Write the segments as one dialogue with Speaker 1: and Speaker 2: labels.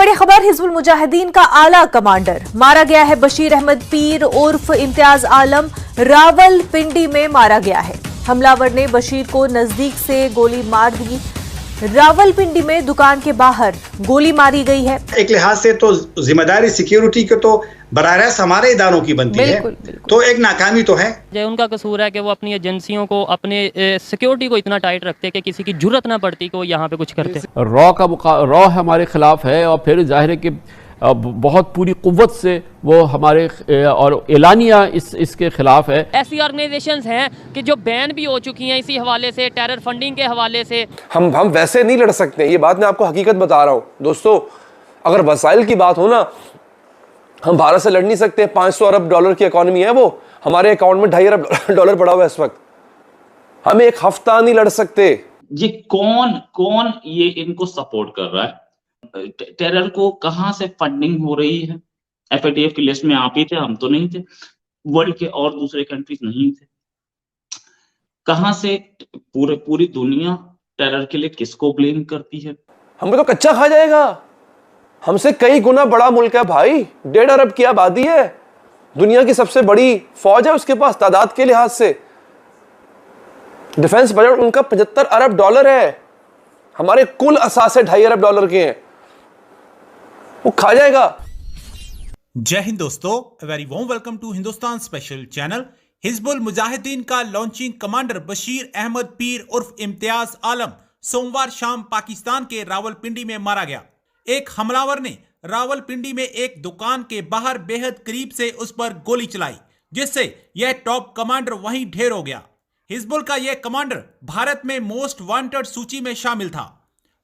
Speaker 1: बड़ी खबर, हिजबुल मुजाहिदीन का आला कमांडर मारा गया है। बशीर अहमद पीर उर्फ इम्तियाज आलम रावलपिंडी में मारा गया है। हमलावर ने बशीर को नजदीक से गोली मार दी। रावलपिंडी में दुकान के बाहर गोली मारी गई है।
Speaker 2: एक लिहाज से तो जिम्मेदारी सिक्योरिटी के तो बराह रास्त हमारे इदारों की बनती है, तो एक नाकामी तो है।
Speaker 3: उनका कसूर है कि वो अपनी एजेंसियों को, अपने सिक्योरिटी को इतना टाइट रखते कि किसी की जुर्रत ना पड़ती कि वो यहाँ पे कुछ करते।
Speaker 4: रॉ हमारे खिलाफ है और फिर जाहिर है कि बहुत पूरी कुव्वत से वो हमारे और एलानिया इसके खिलाफ है।
Speaker 3: ऐसी ऑर्गेनाइजेशंस हैं कि जो बैन भी हो चुकी हैं इसी हवाले से, टेरर फंडिंग के हवाले से।
Speaker 5: हम वैसे नहीं लड़ सकते, ये बात मैं आपको हकीकत बता रहा हूँ दोस्तों। अगर वसाइल की बात हो ना, हम भारत से लड़ नहीं सकते। 500 अरब डॉलर की इकॉनमी है, वो हमारे अकाउंट में 2.5 अरब डॉलर पड़ा हुआ है इस वक्त। हम एक हफ्ता नहीं लड़ सकते।
Speaker 6: ये कौन ये इनको सपोर्ट कर रहा है? टेरर को कहां से फंडिंग हो रही है? FATF की लिस्ट में आप ही थे, हम तो नहीं थे। वर्ल्ड के और दूसरे कंट्रीज नहीं थे। कहां से पूरी दुनिया टेरर के लिए किसको ब्लेम करती है?
Speaker 5: हमको तो कच्चा खा जाएगा। हमसे कई गुना बड़ा मुल्क है भाई, 1.5 अरब की आबादी है, दुनिया की सबसे बड़ी फौज है उसके पास तादाद के लिहाज से। डिफेंस बजट उनका 75 अरब डॉलर है, हमारे कुल असासे 2.5 अरब डॉलर के हैं। वो खा जाएगा।
Speaker 7: जय हिंद दोस्तों, very warm welcome to Hindustan special channel. Hizbul Mujahideen का लॉन्चिंग कमांडर बशीर अहमद पीर उर्फ इम्तियाज आलम सोमवार शाम पाकिस्तान के रावलपिंडी में मारा गया। एक हमलावर ने रावलपिंडी में एक दुकान के बाहर बेहद करीब से उस पर गोली चलाई, जिससे यह टॉप कमांडर वहीं ढेर हो गया। हिजबुल का यह कमांडर भारत में मोस्ट वांटेड सूची में शामिल था।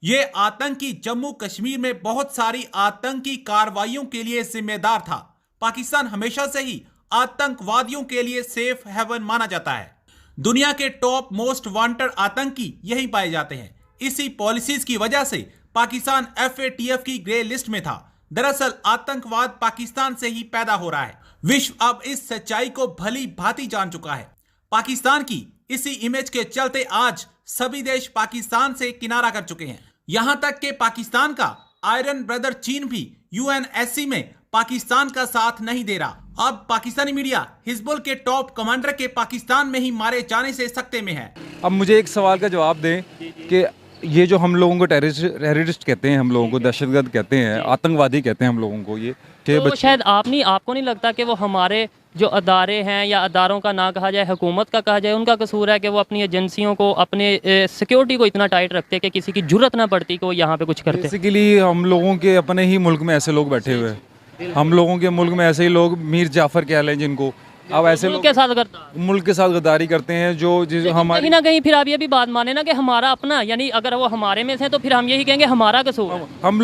Speaker 7: यह आतंकी जम्मू कश्मीर में बहुत सारी आतंकी कार्रवाइयों के लिए जिम्मेदार था। पाकिस्तान हमेशा से ही आतंकवादियों के लिए सेफ हेवन माना जाता है। दुनिया के टॉप मोस्ट वांटेड आतंकी यहीं पाए जाते हैं। इसी पॉलिसीज की वजह से पाकिस्तान FATF की ग्रे लिस्ट में था। दरअसल आतंकवाद पाकिस्तान से ही पैदा हो रहा है। विश्व अब इस सच्चाई को भली भांति जान चुका है। पाकिस्तान की इसी इमेज के चलते आज सभी देश पाकिस्तान से किनारा कर चुके हैं। यहां तक कि पाकिस्तान का आयरन ब्रदर चीन भी UNSC में पाकिस्तान का साथ नहीं दे रहा। अब पाकिस्तानी मीडिया हिजबुल के टॉप कमांडर के पाकिस्तान में ही मारे जाने से सख्ते में है।
Speaker 8: अब मुझे एक सवाल का जवाब दें कि ये जो हम लोगों को टेररिस्ट कहते हैं, हम लोगों को दहशतगर्द कहते हैं, आतंकवादी कहते हैं हम लोगों को, ये
Speaker 3: तो शायद आपको नहीं लगता कि वो हमारे जो अदारे हैं या अदारों का ना कहा जाए, हुकूमत का कहा जाए, उनका कसूर है कि वो अपनी एजेंसियों को, अपने सिक्योरिटी को इतना टाइट रखते कि किसी की जुर्रत ना पड़ती कि वो यहाँ पे कुछ करते।
Speaker 8: बेसिकली हम लोगों के अपने ही मुल्क में ऐसे लोग बैठे हुए हैं। हम लोगों के मुल्क में ऐसे ही लोग, मीर जाफर कह लें जिनको, अब ऐसे
Speaker 3: मुल्क के साथ
Speaker 8: गद्दारी करते हैं जो हमारे
Speaker 3: कहीं ना कहीं। फिर आप ये भी बात माने ना कि हमारा अपना, यानी अगर वो हमारे में से तो फिर हम यही कहेंगे हमारा कसूर।
Speaker 8: हम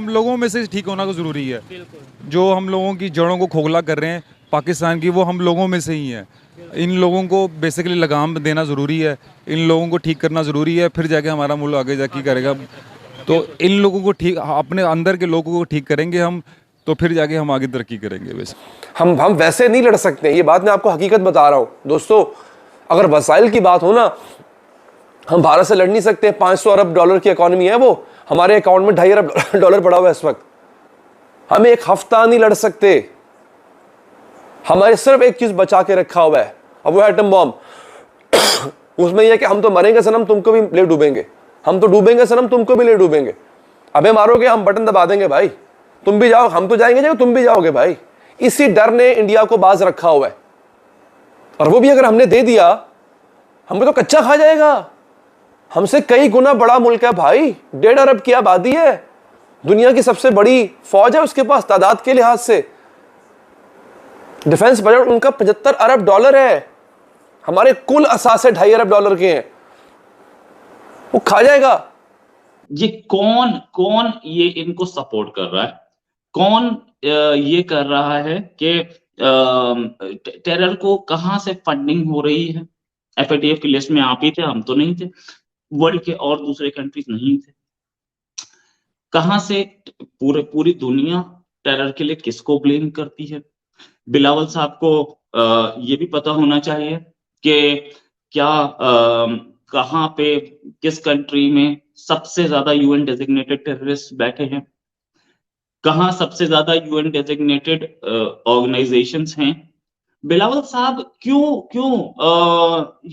Speaker 8: लोगों में से ठीक होना तो जरूरी है। जो हम लोगों की जड़ों को खोखला कर रहे हैं पाकिस्तान की, वो हम लोगों में से ही है। इन लोगों को बेसिकली लगाम देना ज़रूरी है, इन लोगों को ठीक करना ज़रूरी है, फिर जाके हमारा मुल्क आगे जाके करेगा। तो इन लोगों को ठीक, अपने अंदर के लोगों को ठीक करेंगे हम, तो फिर जाके हम आगे तरक्की करेंगे। वैसे
Speaker 5: हम वैसे नहीं लड़ सकते, ये बात मैं आपको हकीकत बता रहा हूँ दोस्तों। अगर वसाइल की बात हो ना, हम भारत से लड़ नहीं सकते। 500 अरब डॉलर की इकॉनमी है, वो हमारे अकाउंट में 2.5 अरब डॉलर पड़ा हुआ है इस वक्त। हम एक हफ्ता नहीं लड़ सकते। हमारे सिर्फ एक चीज बचा के रखा हुआ है, अब वो एटम बॉम्ब। उसमें यह कि हम तो मरेंगे सनम, तुमको भी ले डूबेंगे। हम तो डूबेंगे सनम, तुमको भी ले डूबेंगे। अबे मारोगे, हम बटन दबा देंगे भाई, तुम भी जाओ, हम तो जाएंगे, तुम भी जाओगे भाई। इसी डर ने इंडिया को बाज रखा हुआ है, और वो भी अगर हमने दे दिया, हमें तो कच्चा खा जाएगा। हमसे कई गुना बड़ा मुल्क है भाई, 1.5 अरब की आबादी है, दुनिया की सबसे बड़ी फौज है उसके पास तादाद के लिहाज से। डिफेंस बजट उनका 75 अरब डॉलर है, हमारे कुल असासे 2.5 अरब डॉलर के हैं। वो खा जाएगा।
Speaker 6: ये कौन ये इनको सपोर्ट कर रहा है? कौन ये कर रहा है कि टेरर को कहां से फंडिंग हो रही है? FATF की लिस्ट में आप ही थे, हम तो नहीं थे। वर्ल्ड के और दूसरे कंट्रीज नहीं थे। कहां से पूरी दुनिया टेरर के लिए किसको ब्लेम करती है? बिलावल साहब को ये भी पता होना चाहिए कि क्या कहां पे, किस कंट्री में सबसे ज्यादा UN डेजिग्नेटेड टेररिस्ट बैठे हैं। कहाँ सबसे ज्यादा यूएन डेजिग्नेटेड ऑर्गेनाइजेशंस हैं। बिलावल साहब क्यों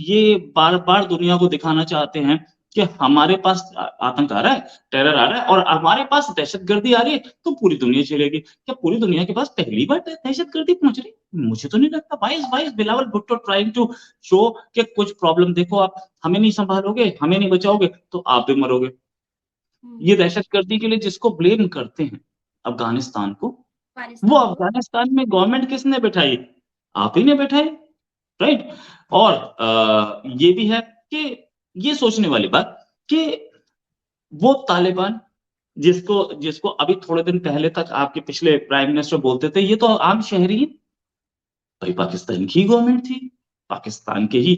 Speaker 6: ये बार बार दुनिया को दिखाना चाहते हैं कि हमारे पास आतंक आ रहा है, टेरर आ रहा है और हमारे पास दहशतगर्दी आ रही है तो पूरी दुनिया चलेगी। क्या पूरी दुनिया के पास पहली बार दहशतगर्दी पहुंच रही? मुझे तो नहीं लगता। Vice Bilawal Bhutto trying to show कि कुछ प्रॉब्लम देखो, आप हमें नहीं संभालोगे, हमें नहीं बचाओगे तो आप भी मरोगे। ये दहशतगर्दी के लिए जिसको ब्लेम करते हैं अफगानिस्तान को, वो अफगानिस्तान में गवर्नमेंट किसने बैठाई? आप ही ने बैठाई, राइट। और ये भी है कि ये सोचने वाली बात कि वो तालिबान जिसको अभी थोड़े दिन पहले तक आपके पिछले प्राइम मिनिस्टर बोलते थे ये तो आम शहरी भाई, पाकिस्तान की गवर्नमेंट थी, पाकिस्तान के ही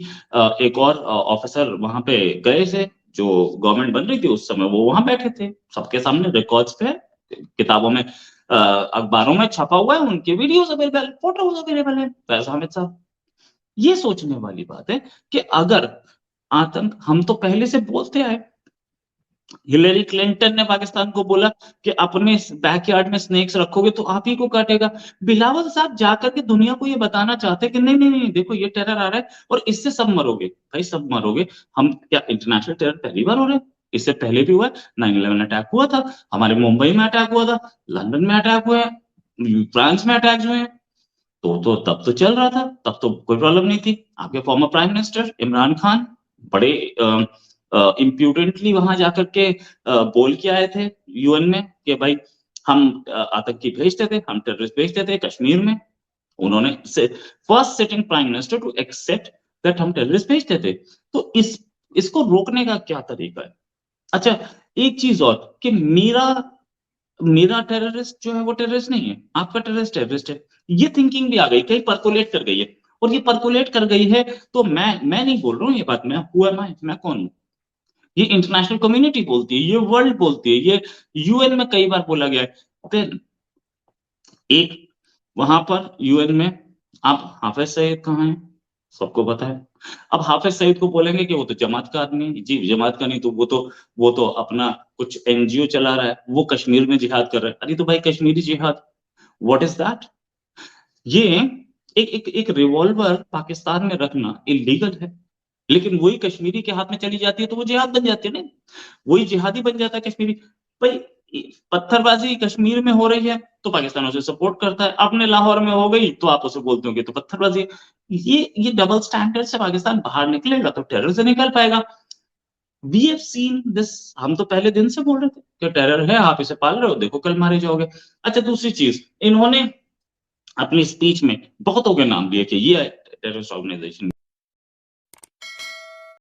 Speaker 6: एक और ऑफिसर वहां पे गए थे, जो गवर्नमेंट बन रही थी उस समय, वो वहां बैठे थे, सबके सामने रिकॉर्ड्स पे, किताबों में, अखबारों में छपा हुआ है, उनके वीडियोस अवेलेबल, फोटोज अवेलेबल है। फैज हामिद साहब, ये सोचने वाली बात है कि अगर आतंक, हम तो पहले से बोलते आए, हिलेरी क्लिंटन ने पाकिस्तान को बोला कि अपने बैकयार्ड में स्नेक्स रखोगे तो आप ही को काटेगा। बिलावल साहब जाकर के दुनिया को ये बताना चाहते हैं कि नहीं नहीं नहीं, देखो ये टेरर आ रहा है और इससे सब मरोगे। भाई सब मरोगे, हम क्या इंटरनेशनल टेरर पहली बार हो रहे हैं? इससे पहले भी हुआ है, 9/11 अटैक हुआ था, हमारे मुंबई में अटैक हुआ था, लंदन में अटैक हुए हैं, फ्रांस में अटैक हुए हैं, तो तब तो चल रहा था, तब तो कोई प्रॉब्लम नहीं थी। आपके former prime minister Imran Khan बड़े इम्प्यूडेंटली वहां जाकर के बोल के आए थे यूएन में कि भाई हम आतंकी भेजते थे, हम टेररिस्ट भेजते थे कश्मीर में। उन्होंने first sitting prime minister to accept that हम टेररिस्ट भेजते थे। तो इसको रोकने का क्या तरीका है? अच्छा, एक चीज और कि मेरा टेररिस्ट जो है वो टेररिस्ट नहीं है, आपका टेररिस्ट टेररिस्ट है। ये थिंकिंग भी आ गई, कहीं परकोलेट कर गई है, और ये परकोलेट कर गई है तो मैं नहीं बोल रहा हूँ ये बात, मैं कौन हूँ? ये इंटरनेशनल कम्युनिटी बोलती है, ये वर्ल्ड बोलती है, ये यूएन में कई बार बोला गया है। देन एक वहां पर यूएन में आप हाफिज सईद कहाँ हैं? सबको पता है। अब हाफिज सईद को बोलेंगे कि वो तो जमात का आदमी है। जी, जमात का नहीं तो वो तो अपना कुछ एनजीओ चला रहा है, वो कश्मीर में जिहाद कर रहा है। अरे तो भाई कश्मीरी जिहाद, व्हाट इज दैट? ये एक रिवॉल्वर पाकिस्तान में रखना इलीगल है, लेकिन वही कश्मीरी के हाथ में चली जाती है तो वो जिहाद बन जाती है ना, वही जिहादी बन जाता है कश्मीरी। भाई पत्थरबाजी कश्मीर में हो रही है तो पाकिस्तान उसे सपोर्ट करता है, अपने लाहौर में हो गई तो आप उसे बोलते हो कि तो पत्थरबाजी। ये डबल स्टैंडर्ड से पाकिस्तान बाहर निकलेगा तो टेरर से निकल पाएगा। वी हैव सीन दिस, हम तो पहले दिन से बोल रहे थे कि टेरर है, आप इसे पाल रहे हो, देखो कल मारे जाओगे। अच्छा, दूसरी चीज, इन्होंने अपनी स्पीच में बहुतों के नाम लिए कि ये टेररिस्ट ऑर्गेनाइजेशन